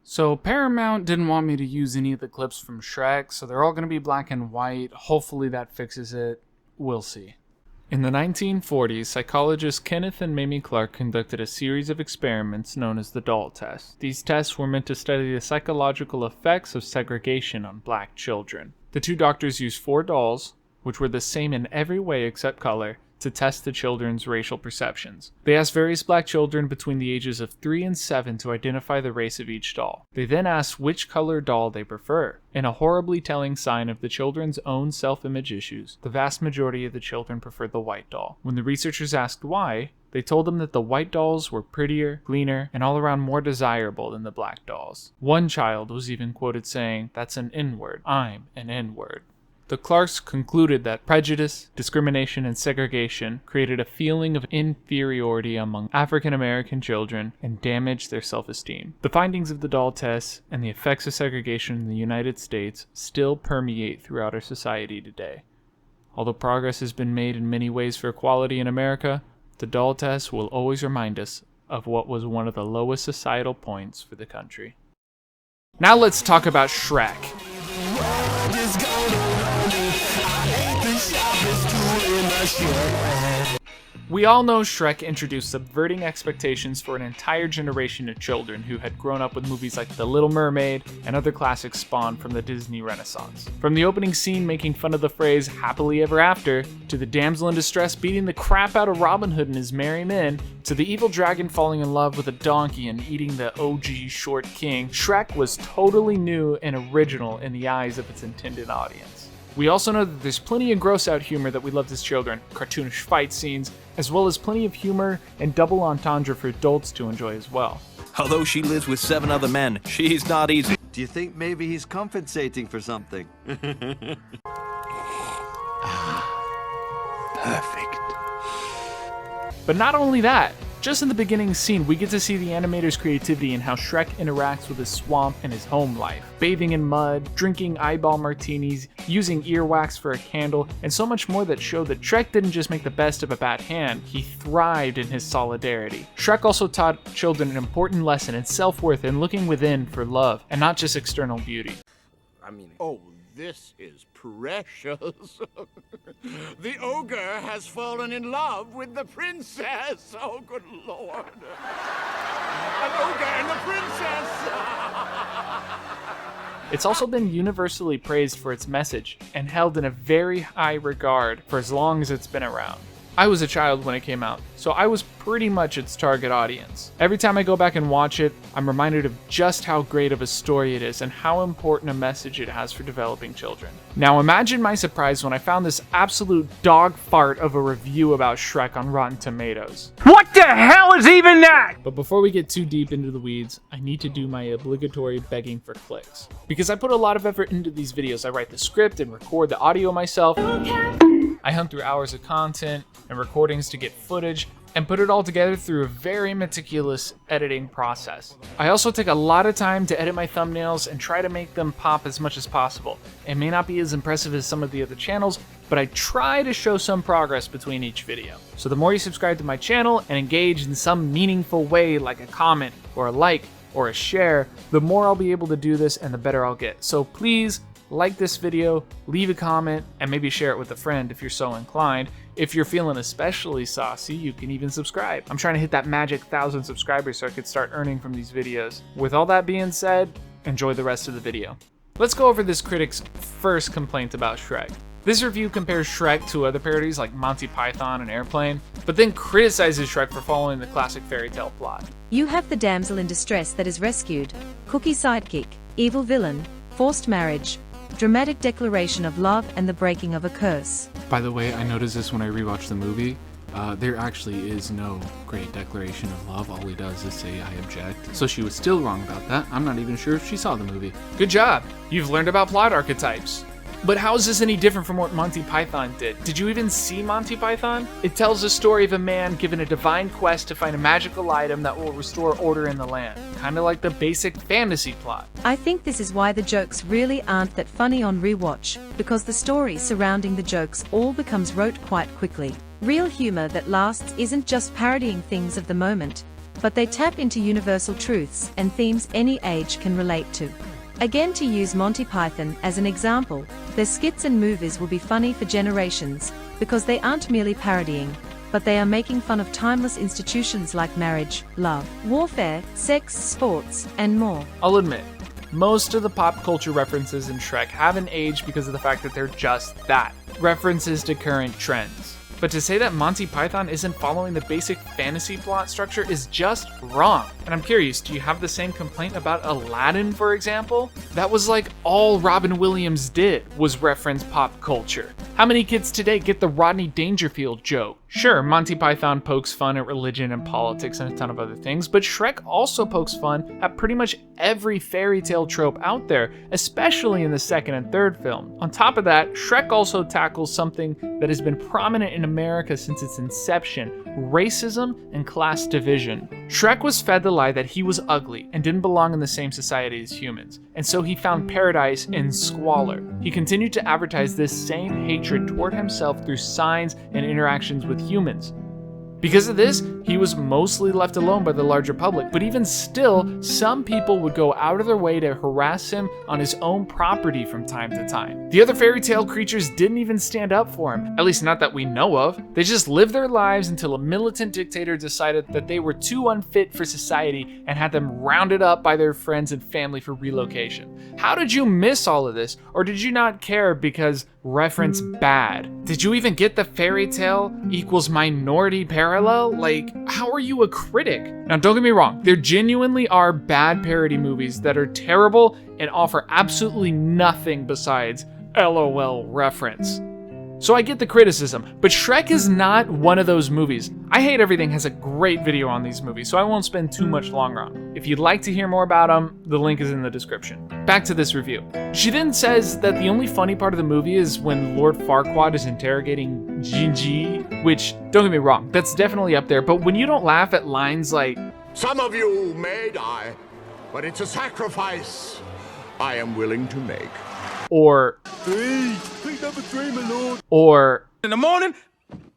So Paramount didn't want me to use any of the clips from Shrek, so they're all going to be black and white. Hopefully that fixes it. We'll see. In the 1940s, psychologists Kenneth and Mamie Clark conducted a series of experiments known as the doll test. These tests were meant to study the psychological effects of segregation on black children. The two doctors used 4 dolls, which were the same in every way except color, to test the children's racial perceptions. They asked various black children between the ages of 3 and 7 to identify the race of each doll. They then asked which color doll they prefer. In a horribly telling sign of the children's own self-image issues, the vast majority of the children preferred the white doll. When the researchers asked why, they told them that the white dolls were prettier, cleaner, and all around more desirable than the black dolls. One child was even quoted saying, "That's an N-word. I'm an N-word." The Clarks concluded that prejudice, discrimination, and segregation created a feeling of inferiority among African American children and damaged their self-esteem. The findings of the doll tests and the effects of segregation in the United States still permeate throughout our society today. Although progress has been made in many ways for equality in America, the doll test will always remind us of what was one of the lowest societal points for the country. Now let's talk about Shrek. We all know Shrek introduced subverting expectations for an entire generation of children who had grown up with movies like The Little Mermaid and other classics spawned from the Disney Renaissance. From the opening scene making fun of the phrase happily ever after, to the damsel in distress beating the crap out of Robin Hood and his merry men, to the evil dragon falling in love with a donkey and eating the OG short king, Shrek was totally new and original in the eyes of its intended audience. We also know that there's plenty of gross-out humor that we loved as children, cartoonish fight scenes, as well as plenty of humor and double entendre for adults to enjoy as well. Although she lives with 7 other men, she's not easy. Do you think maybe he's compensating for something? Perfect. But not only that, just in the beginning scene, we get to see the animator's creativity in how Shrek interacts with his swamp and his home life. Bathing in mud, drinking eyeball martinis, using earwax for a candle, and so much more that show that Shrek didn't just make the best of a bad hand, he thrived in his solidarity. Shrek also taught children an important lesson in self-worth and looking within for love, and not just external beauty. Oh, this is precious. The ogre has fallen in love with the princess. Oh, good Lord. An ogre and a princess. It's also been universally praised for its message and held in a very high regard for as long as it's been around. I was a child when it came out, so I was pretty much its target audience. Every time I go back and watch it, I'm reminded of just how great of a story it is and how important a message it has for developing children. Now imagine my surprise when I found this absolute dog fart of a review about Shrek on Rotten Tomatoes. What the hell is even that? But before we get too deep into the weeds, I need to do my obligatory begging for clicks. Because I put a lot of effort into these videos. I write the script and record the audio myself. I hunt through hours of content and recordings to get footage and put it all together through a very meticulous editing process. I also take a lot of time to edit my thumbnails and try to make them pop as much as possible. It may not be as impressive as some of the other channels, but I try to show some progress between each video. So the more you subscribe to my channel and engage in some meaningful way, like a comment or a like or a share, the more I'll be able to do this and the better I'll get. So please, like this video, leave a comment, and maybe share it with a friend if you're so inclined. If you're feeling especially saucy, you can even subscribe. I'm trying to hit that magic 1,000 subscribers so I could start earning from these videos. With all that being said, enjoy the rest of the video. Let's go over this critic's first complaint about Shrek. This review compares Shrek to other parodies like Monty Python and Airplane, but then criticizes Shrek for following the classic fairy tale plot. You have the damsel in distress that is rescued, cookie sidekick, evil villain, forced marriage, dramatic declaration of love, and the breaking of a curse. By the way, I noticed this when I rewatched the movie. There actually is no great declaration of love. All he does is say, "I object." So she was still wrong about that. I'm not even sure if she saw the movie. Good job. You've learned about plot archetypes. But how is this any different from what Monty Python did? Did you even see Monty Python? It tells the story of a man given a divine quest to find a magical item that will restore order in the land. Kinda like the basic fantasy plot. I think this is why the jokes really aren't that funny on rewatch, because the story surrounding the jokes all becomes rote quite quickly. Real humor that lasts isn't just parodying things of the moment, but they tap into universal truths and themes any age can relate to. Again, to use Monty Python as an example, their skits and movies will be funny for generations, because they aren't merely parodying, but they are making fun of timeless institutions like marriage, love, warfare, sex, sports, and more. I'll admit, most of the pop culture references in Shrek haven't aged because of the fact that they're just that, references to current trends. But to say that Monty Python isn't following the basic fantasy plot structure is just wrong. And I'm curious, do you have the same complaint about Aladdin, for example? That was like all Robin Williams did was reference pop culture. How many kids today get the Rodney Dangerfield joke? Sure, Monty Python pokes fun at religion and politics and a ton of other things, but Shrek also pokes fun at pretty much every fairy tale trope out there, especially in the second and third film. On top of that, Shrek also tackles something that has been prominent in America since its inception: racism and class division. Shrek was fed the lie that he was ugly and didn't belong in the same society as humans, and so he found paradise in squalor. He continued to advertise this same hatred toward himself through signs and interactions with humans. Because of this, he was mostly left alone by the larger public, but even still, some people would go out of their way to harass him on his own property from time to time. The other fairy tale creatures didn't even stand up for him, at least not that we know of. They just lived their lives until a militant dictator decided that they were too unfit for society and had them rounded up by their friends and family for relocation. How did you miss all of this? Or did you not care because reference bad? Did you even get the fairy tale equals minority parallel? Like, how are you a critic? Now, don't get me wrong, there genuinely are bad parody movies that are terrible and offer absolutely nothing besides LOL reference. So I get the criticism, but Shrek is not one of those movies. I Hate Everything has a great video on these movies, so I won't spend too much longer on them. If you'd like to hear more about them, the link is in the description. Back to this review. She then says that the only funny part of the movie is when Lord Farquaad is interrogating Genie, which, don't get me wrong, that's definitely up there, but when you don't laugh at lines like, Some of you may die, but it's a sacrifice I am willing to make. or, or, In the morning,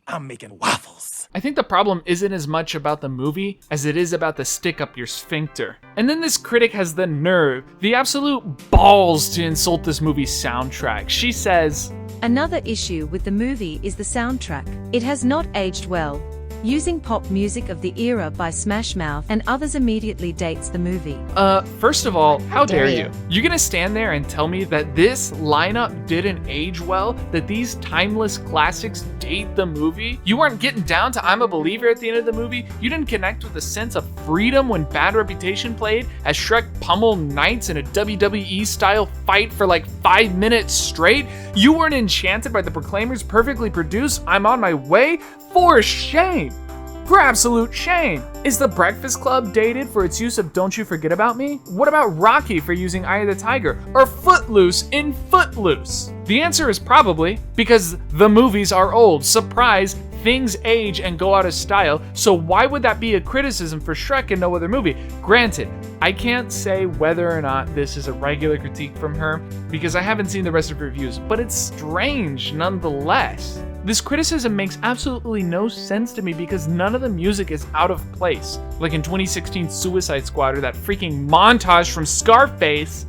I'm making waffles. I think the problem isn't as much about the movie as it is about the stick up your sphincter. And then this critic has the nerve, the absolute balls to insult this movie's soundtrack. She says, Another issue with the movie is the soundtrack. It has not aged well. Using pop music of the era by Smash Mouth and others immediately dates the movie. First of all, how dare you? You're gonna stand there and tell me that this lineup didn't age well? That these timeless classics date the movie? You weren't getting down to I'm a Believer at the end of the movie? You didn't connect with a sense of freedom when Bad Reputation played as Shrek pummeled knights in a WWE-style fight for like 5 minutes straight? You weren't enchanted by the Proclaimers' perfectly produced I'm on my way? For shame! For absolute shame! Is The Breakfast Club dated for its use of Don't You Forget About Me? What about Rocky for using Eye of the Tiger? Or Footloose in Footloose? The answer is probably because the movies are old. Surprise, things age and go out of style, so why would that be a criticism for Shrek and no other movie? Granted, I can't say whether or not this is a regular critique from her because I haven't seen the rest of her reviews, but it's strange nonetheless. This criticism makes absolutely no sense to me because none of the music is out of place. Like in 2016 Suicide Squad or that freaking montage from Scarface.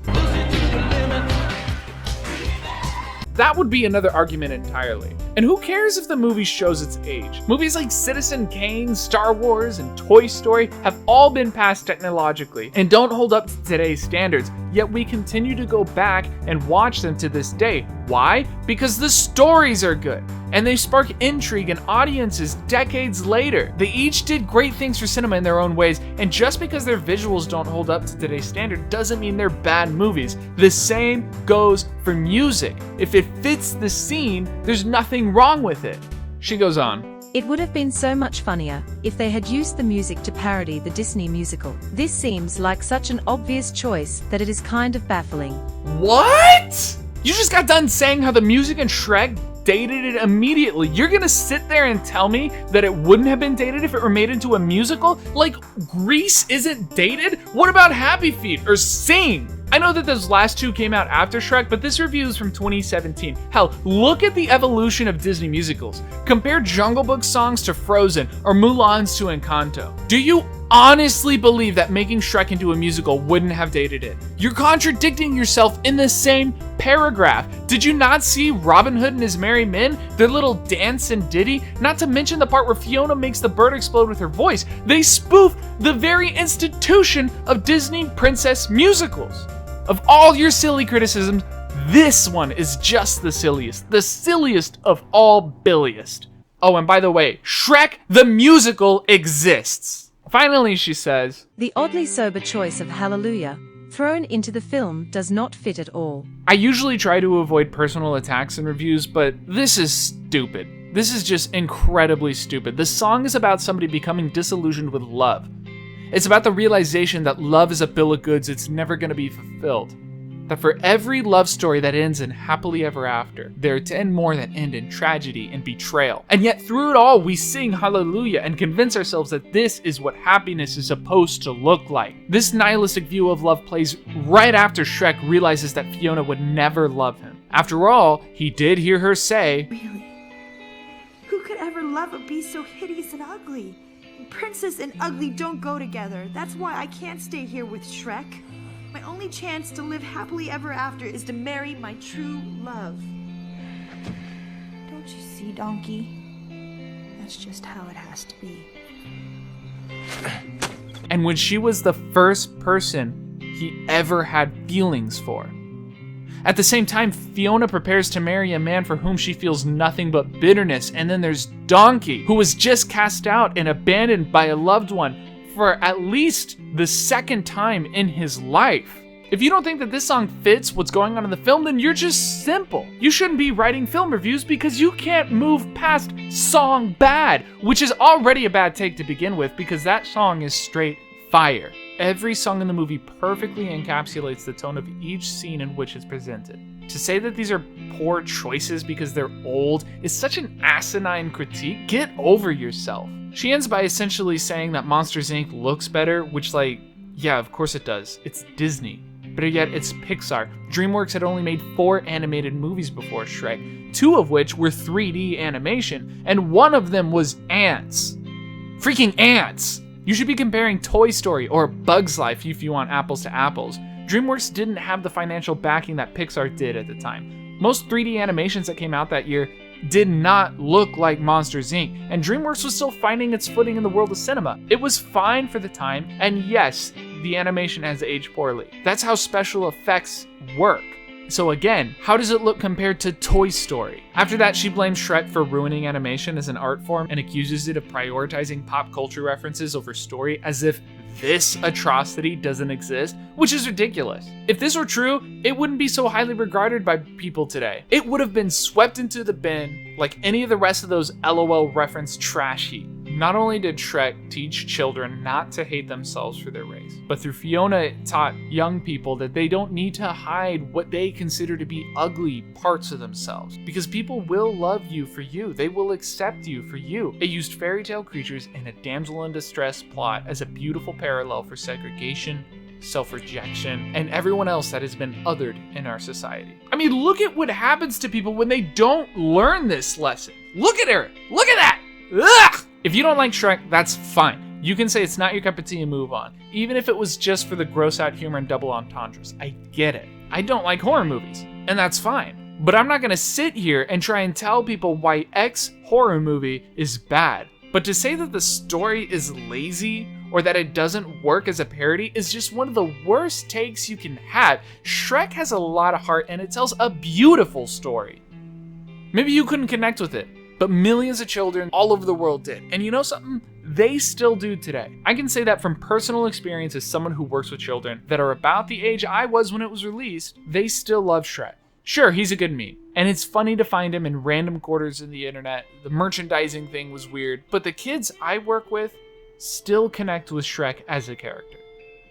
That would be another argument entirely. And who cares if the movie shows its age? Movies like Citizen Kane, Star Wars, and Toy Story have all been passed technologically and don't hold up to today's standards, yet we continue to go back and watch them to this day. Why? Because the stories are good, and they spark intrigue and audiences decades later. They each did great things for cinema in their own ways, and just because their visuals don't hold up to today's standard doesn't mean they're bad movies. The same goes for music. If it fits the scene, there's nothing wrong with it. She goes on. It would have been so much funnier if they had used the music to parody the Disney musical. This seems like such an obvious choice that it is kind of baffling. What? You just got done saying how the music in Shrek dated it immediately. You're gonna sit there and tell me that it wouldn't have been dated if it were made into a musical? Like, Grease isn't dated? What about Happy Feet or Sing? I know that those last two came out after Shrek, but this review is from 2017. Hell, look at the evolution of Disney musicals. Compare Jungle Book songs to Frozen or Mulan's to Encanto. Do you honestly believe that making Shrek into a musical wouldn't have dated it. You're contradicting yourself in the same paragraph. Did you not see Robin Hood and his merry men? Their little dance and ditty? Not to mention the part where Fiona makes the bird explode with her voice. They spoof the very institution of Disney princess musicals. Of all your silly criticisms, this one is just the silliest of all billiest. Oh, and by the way, Shrek the musical exists. Finally, she says, The oddly sober choice of Hallelujah thrown into the film does not fit at all. I usually try to avoid personal attacks in reviews, but this is stupid. This is just incredibly stupid. The song is about somebody becoming disillusioned with love. It's about the realization that love is a bill of goods it's never going to be fulfilled. That for every love story that ends in happily ever after, there are 10 more that end in tragedy and betrayal. And yet through it all, we sing hallelujah and convince ourselves that this is what happiness is supposed to look like. This nihilistic view of love plays right after Shrek realizes that Fiona would never love him. After all, he did hear her say, Really? Who could ever love a beast so hideous and ugly? Princess and ugly don't go together. That's why I can't stay here with Shrek. My only chance to live happily ever after is to marry my true love. Don't you see, Donkey? That's just how it has to be. and when she was the first person he ever had feelings for. At the same time, Fiona prepares to marry a man for whom she feels nothing but bitterness, and then there's Donkey, who was just cast out and abandoned by a loved one for at least the second time in his life. If you don't think that this song fits what's going on in the film, then you're just simple. You shouldn't be writing film reviews because you can't move past song bad, which is already a bad take to begin with because that song is straight fire. Every song in the movie perfectly encapsulates the tone of each scene in which it's presented. To say that these are poor choices because they're old is such an asinine critique. Get over yourself. She ends by essentially saying that Monsters Inc. looks better, which yeah, of course it does. It's Disney. Better yet, it's Pixar. DreamWorks had only made 4 animated movies before Shrek, 2 of which were 3D animation, and 1 of them was ants. Freaking ants! You should be comparing Toy Story or Bug's Life if you want apples to apples. DreamWorks didn't have the financial backing that Pixar did at the time. Most 3D animations that came out that year did not look like Monsters Inc., and DreamWorks was still finding its footing in the world of cinema. It was fine for the time, and yes, the animation has aged poorly. That's how special effects work. So again, how does it look compared to Toy Story? After that, she blames Shrek for ruining animation as an art form and accuses it of prioritizing pop culture references over story as if this atrocity doesn't exist, which is ridiculous. If this were true, it wouldn't be so highly regarded by people today. It would have been swept into the bin like any of the rest of those LOL reference trash heap. Not only did Shrek teach children not to hate themselves for their race, but through Fiona it taught young people that they don't need to hide what they consider to be ugly parts of themselves, because people will love you for you. They will accept you for you. It used fairy tale creatures in a damsel in distress plot as a beautiful parallel for segregation, self-rejection, and everyone else that has been othered in our society. I mean, look at what happens to people when they don't learn this lesson. Look at her. Look at that. Ugh! If you don't like Shrek, that's fine. You can say it's not your cup of tea and move on. Even if it was just for the gross out humor and double entendres. I get it. I don't like horror movies, and that's fine. But I'm not gonna sit here and try and tell people why X horror movie is bad. But to say that the story is lazy or that it doesn't work as a parody is just one of the worst takes you can have. Shrek has a lot of heart and it tells a beautiful story. Maybe you couldn't connect with it, but millions of children all over the world did. And you know something? They still do today. I can say that from personal experience as someone who works with children that are about the age I was when it was released, they still love Shrek. Sure, he's a good meme, and it's funny to find him in random quarters in the internet. The merchandising thing was weird, but the kids I work with still connect with Shrek as a character.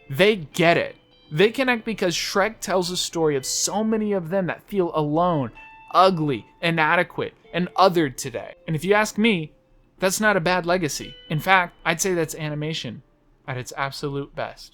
They get it. They connect because Shrek tells a story of so many of them that feel alone, ugly, inadequate, and othered today. And if you ask me, that's not a bad legacy. In fact, I'd say that's animation at its absolute best.